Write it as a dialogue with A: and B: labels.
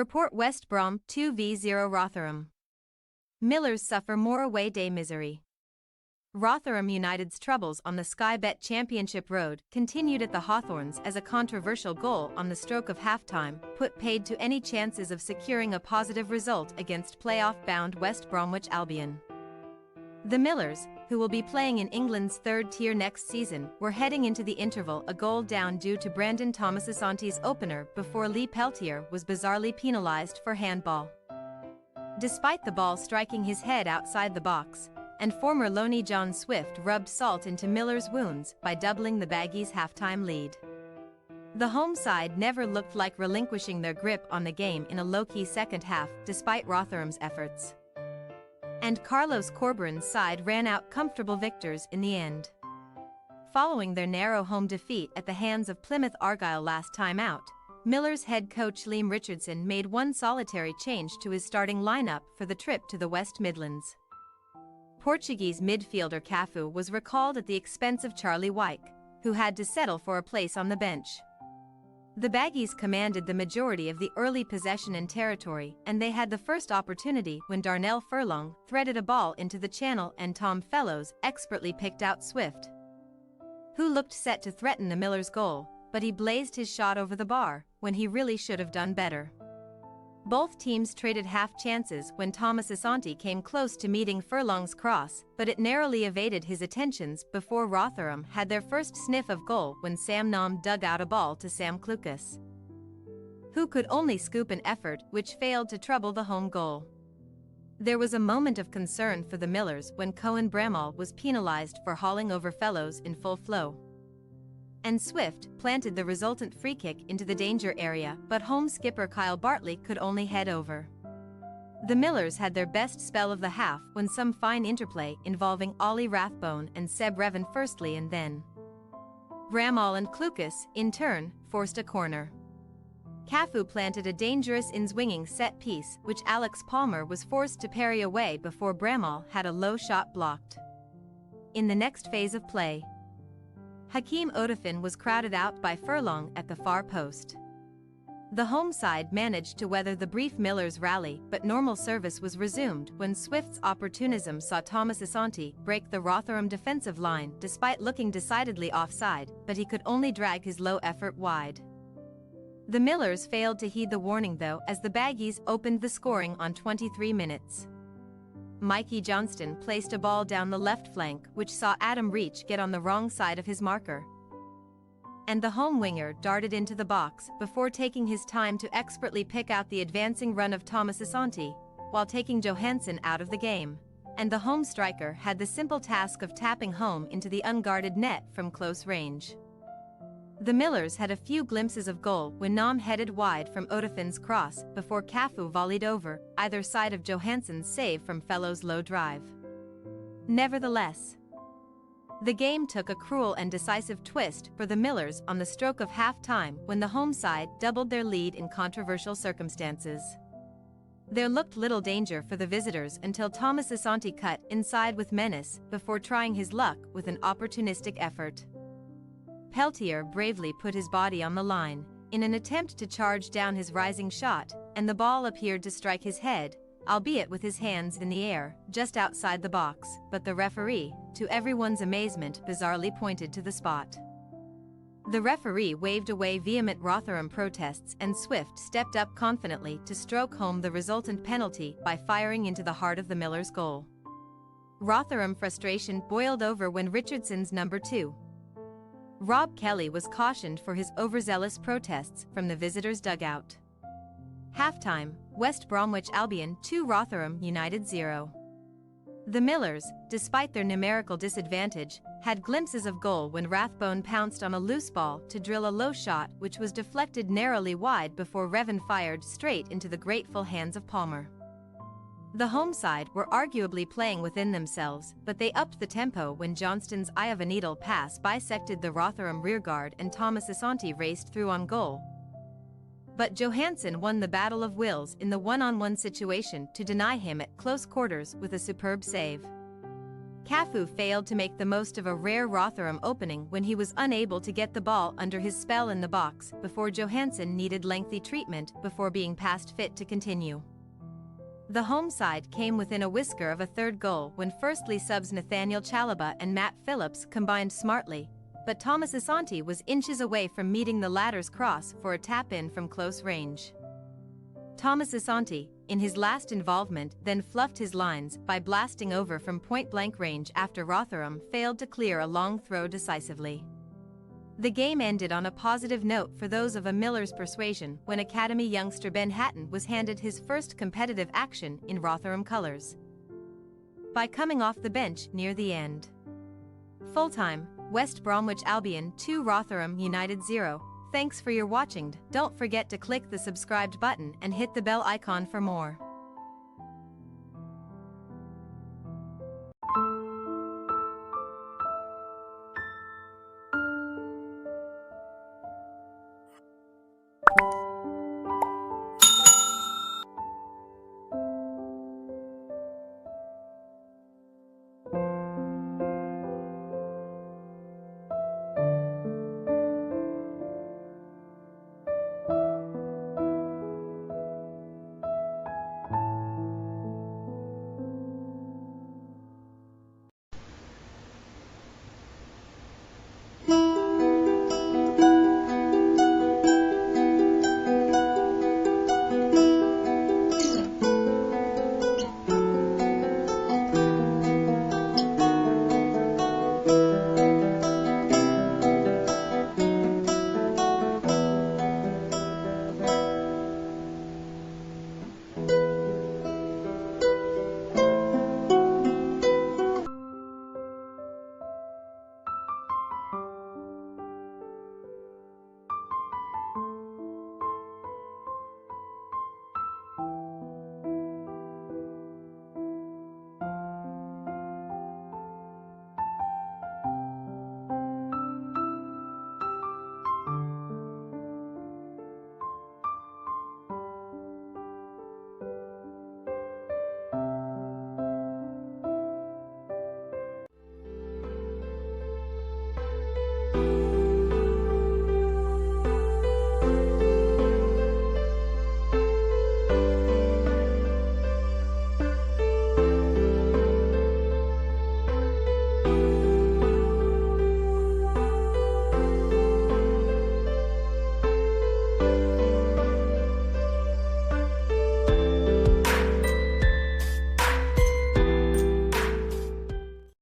A: Report West Brom 2v0 Rotherham. Millers suffer more away day misery. Rotherham United's troubles on the Sky Bet Championship road continued at the Hawthorns as a controversial goal on the stroke of halftime put paid to any chances of securing a positive result against playoff-bound West Bromwich Albion. The Millers, who will be playing in England's third tier next season, were heading into the interval a goal down due to Brandon Thomas-Asante's opener before Lee Peltier was bizarrely penalised for handball. Despite the ball striking his head outside the box, and former Loney John Swift rubbed salt into Miller's wounds by doubling the Baggies' halftime lead. The home side never looked like relinquishing their grip on the game in a low-key second half despite Rotherham's efforts. And Carlos Corberan's side ran out comfortable victors in the end. Following their narrow home defeat at the hands of Plymouth Argyle last time out, Miller's head coach Liam Richardson made one solitary change to his starting lineup for the trip to the West Midlands. Portuguese midfielder Cafu was recalled at the expense of Charlie Wyke, who had to settle for a place on the bench. The Baggies commanded the majority of the early possession and territory, and they had the first opportunity when Darnell Furlong threaded a ball into the channel and Tom Fellows expertly picked out Swift, who looked set to threaten the Millers' goal, but he blazed his shot over the bar when he really should have done better. Both teams traded half chances when Thomas-Asante came close to meeting Furlong's cross, but it narrowly evaded his attentions before Rotherham had their first sniff of goal when Sam Nom dug out a ball to Sam Klukas, who could only scoop an effort which failed to trouble the home goal. There was a moment of concern for the Millers when Cohen Bramall was penalised for hauling over Fellows in full flow, and Swift planted the resultant free kick into the danger area, but home skipper Kyle Bartley could only head over. The Millers had their best spell of the half when some fine interplay involving Ollie Rathbone and Seb Revan firstly and then Bramall and Klukas, in turn, forced a corner. Cafu planted a dangerous in-swinging set piece which Alex Palmer was forced to parry away before Bramall had a low shot blocked. In the next phase of play, Hakeem Odafin was crowded out by Furlong at the far post. The home side managed to weather the brief Millers rally, but normal service was resumed when Swift's opportunism saw Thomas-Asante break the Rotherham defensive line despite looking decidedly offside, but he could only drag his low effort wide. The Millers failed to heed the warning though as the Baggies opened the scoring on 23 minutes. Mikey Johnston placed a ball down the left flank which saw Adam Reach get on the wrong side of his marker, and the home winger darted into the box before taking his time to expertly pick out the advancing run of Thomas-Asante, while taking Johansson out of the game, and the home striker had the simple task of tapping home into the unguarded net from close range. The Millers had a few glimpses of goal when Nom headed wide from Odafin's cross before Cafu volleyed over either side of Johansson's save from Fellows' low drive. Nevertheless, the game took a cruel and decisive twist for the Millers on the stroke of half-time when the home side doubled their lead in controversial circumstances. There looked little danger for the visitors until Thomas-Asante cut inside with menace before trying his luck with an opportunistic effort. Peltier bravely put his body on the line in an attempt to charge down his rising shot, and the ball appeared to strike his head, albeit with his hands in the air, just outside the box, but the referee, to everyone's amazement, bizarrely pointed to the spot. The referee waved away vehement Rotherham protests and Swift stepped up confidently to stroke home the resultant penalty by firing into the heart of the Millers' goal. Rotherham frustration boiled over when Richardson's number 2, Rob Kelly, was cautioned for his overzealous protests from the visitors' dugout. Halftime, West Bromwich Albion 2 Rotherham United 0. The Millers, despite their numerical disadvantage, had glimpses of goal when Rathbone pounced on a loose ball to drill a low shot which was deflected narrowly wide before Revan fired straight into the grateful hands of Palmer. The home side were arguably playing within themselves, but they upped the tempo when Johnston's eye of a needle pass bisected the Rotherham rearguard and Thomas-Asante raced through on goal. But Johansson won the battle of wills in the one-on-one situation to deny him at close quarters with a superb save. Cafu failed to make the most of a rare Rotherham opening when he was unable to get the ball under his spell in the box before Johansson needed lengthy treatment before being past fit to continue. The home side came within a whisker of a third goal when firstly subs Nathaniel Chalobah and Matt Phillips combined smartly, but Thomas Asante was inches away from meeting the latter's cross for a tap-in from close range. Thomas Asante, in his last involvement, then fluffed his lines by blasting over from point-blank range after Rotherham failed to clear a long throw decisively. The game ended on a positive note for those of a Miller's persuasion when Academy youngster Ben Hatton was handed his first competitive action in Rotherham colours by coming off the bench near the end. Full-time, West Bromwich Albion 2 Rotherham United 0. Thanks for your watching. Don't forget to click the subscribed button and hit the bell icon for more.